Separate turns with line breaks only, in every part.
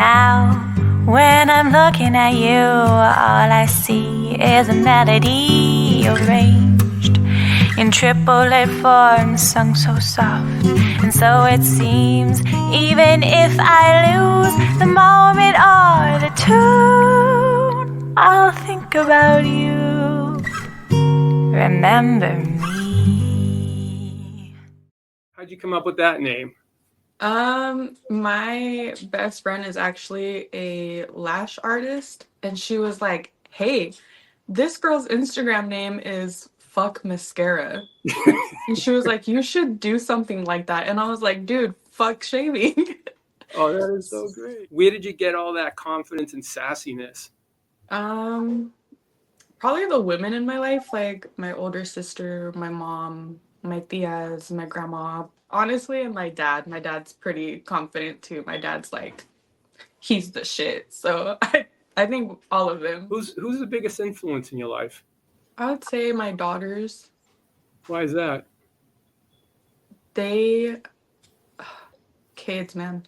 Now, when I'm looking at you, all I see is a melody arranged in triplet form, sung so soft. And so it seems, even if I lose the moment or the tune, I'll think about you. Remember me.
How'd you come up with that name?
My best friend is actually a lash artist, and she was like, "Hey, this girl's Instagram name is fuck mascara." And she was like, "You should do something like that." And I was like, "Dude, fuck shaving."
Oh, that is so great. Where did you get all that confidence and sassiness?
Um, Probably the women in my life, like my older sister, my mom, my tias, my grandma. Honestly, and my dad. My dad's pretty confident too. My dad's like, he's the shit. So I think all of them.
Who's the biggest influence in your life?
I would say my daughters.
Why is that?
They kids, man.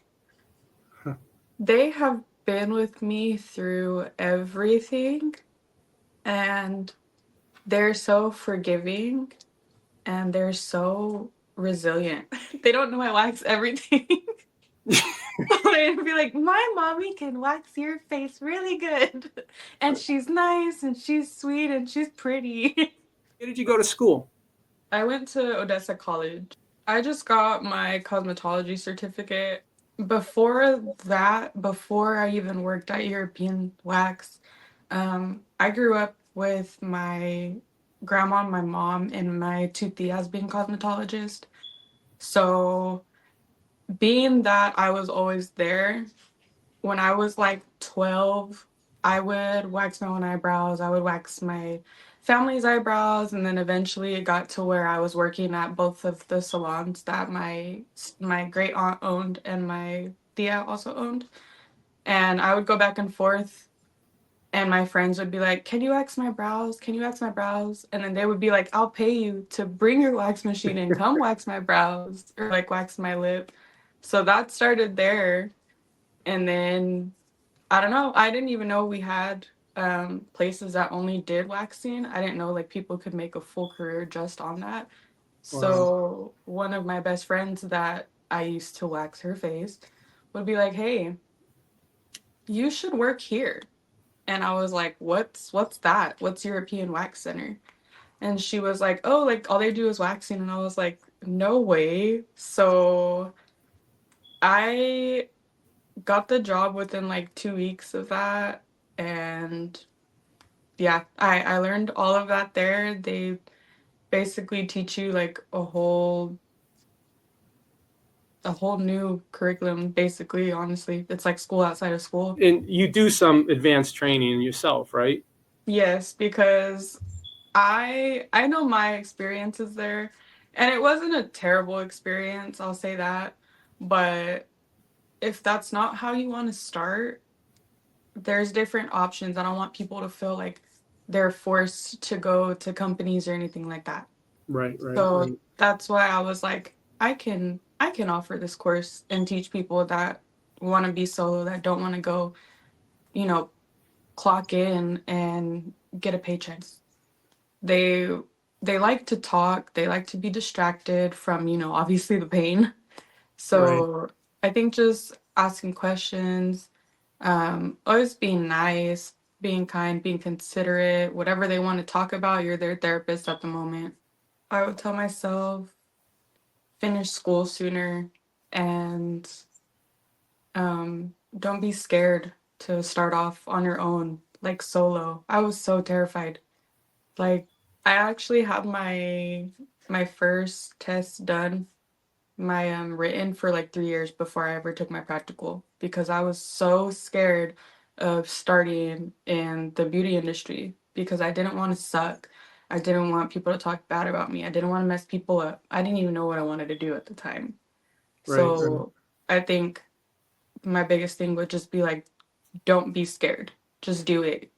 They have been with me through everything, and they're so forgiving and they're so resilient. They don't know I wax everything. They'd be like, "My mommy can wax your face really good. And she's nice and she's sweet and she's pretty."
Where did you go to school?
I went to Odessa College. I just got my cosmetology certificate. Before that, before I even worked at European Wax, I grew up with my grandma and my mom and my two tias being cosmetologists. So, being that I was always there, when I was like 12, I would wax my own eyebrows. I would wax my family's eyebrows, and then eventually it got to where I was working at both of the salons that my great aunt owned and my tia also owned. And I would go back and forth, and my friends would be like, "Can you wax my brows? Can you wax my brows?" And then they would be like, "I'll pay you to bring your wax machine and come wax my brows or like wax my lip." So that started there. And then I don't know. I didn't even know we had places that only did waxing. I didn't know like people could make a full career just on that.
Wow.
So one of my best friends that I used to wax her face would be like, "Hey, you should work here." And I was like, "What's that? What's European Wax Center?" And she was like, "Oh, like all they do is waxing." And I was like, "No way." So I got the job within like 2 weeks of that, and yeah, I learned all of that there. They basically teach you like a whole new curriculum, basically. Honestly, it's like school outside of school.
And you do some advanced training yourself, right?
Yes, because I know my experiences there, and it wasn't a terrible experience, I'll say that. But if that's not how you want to start, there's different options. I don't want people to feel like they're forced to go to companies or anything like that.
Right, right,
So
right.
that's why I was like, I can offer this course and teach people that want to be solo, that don't want to go, you know, clock in and get a paycheck. They they like to talk, they like to be distracted from, obviously the pain.
Right.
So I think just asking questions, always being nice, being kind, being considerate, whatever they want to talk about, you're their therapist at the moment. I would tell myself finish school sooner, and don't be scared to start off on your own, like solo. I was so terrified. Like, I actually had my first test done, my written, for like 3 years before I ever took my practical, because I was so scared of starting in the beauty industry because I didn't want to suck. I didn't want people to talk bad about me. I didn't want to mess people up. I didn't even know what I wanted to do at the time.
Right, right.
So I think my biggest thing would just be like, don't be scared. Just do it.